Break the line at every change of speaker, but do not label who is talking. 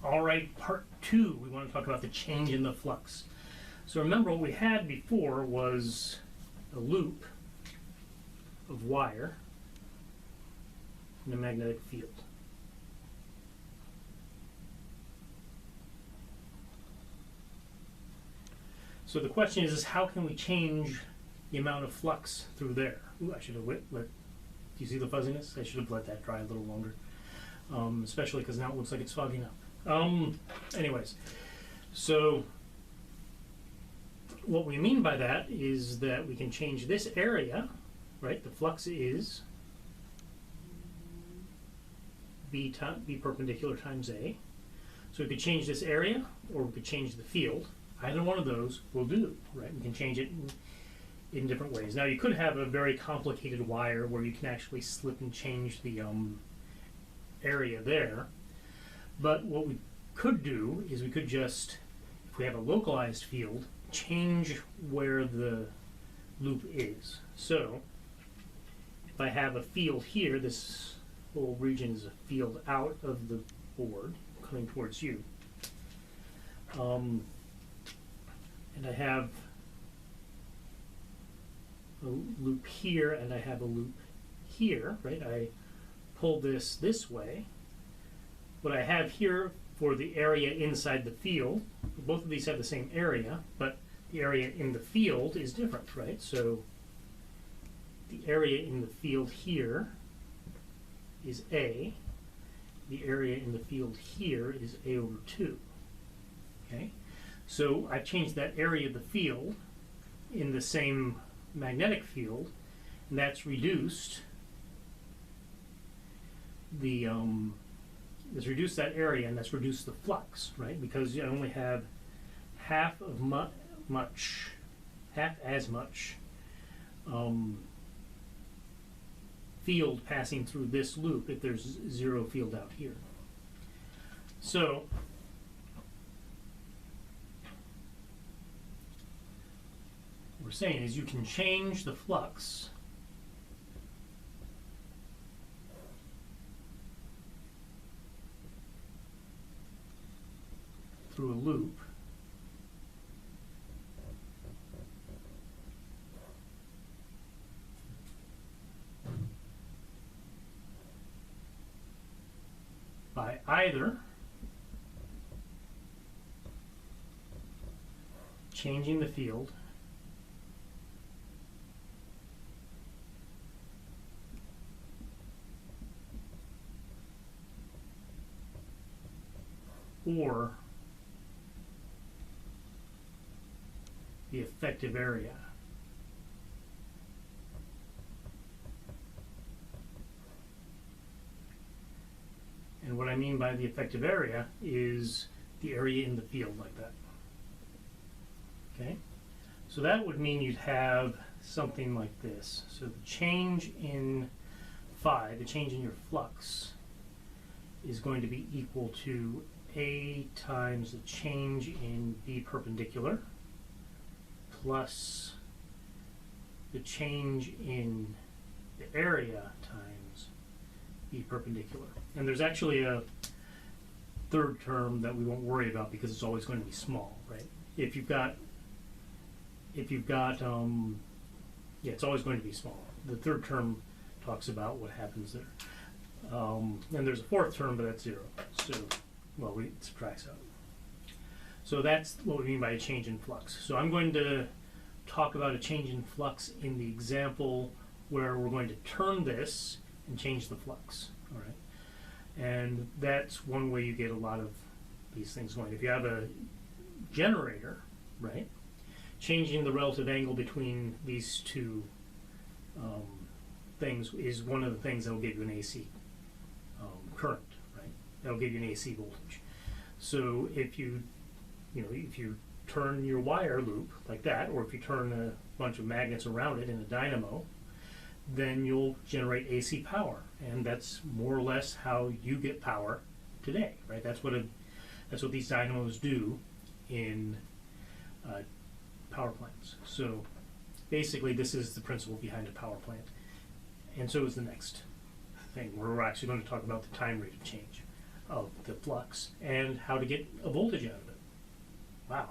All right, part two, we want to talk about the change in the flux. So remember what we had before was a loop of wire in a magnetic field. So the question is how can we change the amount of flux through there? Ooh, I should have do you see the fuzziness? I should have let that dry a little longer, especially because now it looks like it's fogging up. Anyways, so what we mean by that is that we can change this area, right? The flux is B perpendicular times A. So we could change this area, or we could change the field. Either one of those will do, right? We can change it in different ways. Now you could have a very complicated wire where you can actually slip and change the area there. But what we could do is we could just, if we have a localized field, change where the loop is. So if I have a field here, this whole region is a field out of the board coming towards you. And I have a loop here and I have a loop here, right? I pull this way. What I have here for the area inside the field, both of these have the same area, but the area in the field is different, right? So the area in the field here is A. The area in the field here is A over 2. Okay? So I've changed that area of the field in the same magnetic field, and that's reduced the has reduced that area, and that's reduced the flux, right? Because you only have half as much field passing through this loop if there's zero field out here. So what we're saying is you can change the flux through a loop by either changing the field or the effective area. And what I mean by the effective area is the area in the field, like that. Okay? So that would mean you'd have something like this. So the change in phi, the change in your flux, is going to be equal to A times the change in B perpendicular plus the change in the area times B perpendicular. And there's actually a third term that we won't worry about because it's always going to be small, right? If you've got it's always going to be small. The third term talks about what happens there. And there's a fourth term, but that's 0. So, well, it subtracts out. So that's what we mean by a change in flux. So I'm going to talk about a change in flux in the example where we're going to turn this and change the flux. All right, and that's one way you get a lot of these things going. If you have a generator, right, changing the relative angle between these two things is one of the things that will give you an AC current, right? That'll give you an AC voltage. So if you turn your wire loop like that, or if you turn a bunch of magnets around it in a dynamo, then you'll generate AC power, and that's more or less how you get power today, right? That's what these dynamos do in power plants. So basically, this is the principle behind a power plant, and so is the next thing where we're actually going to talk about the time rate of change. of the flux and how to get a voltage out of it. Wow.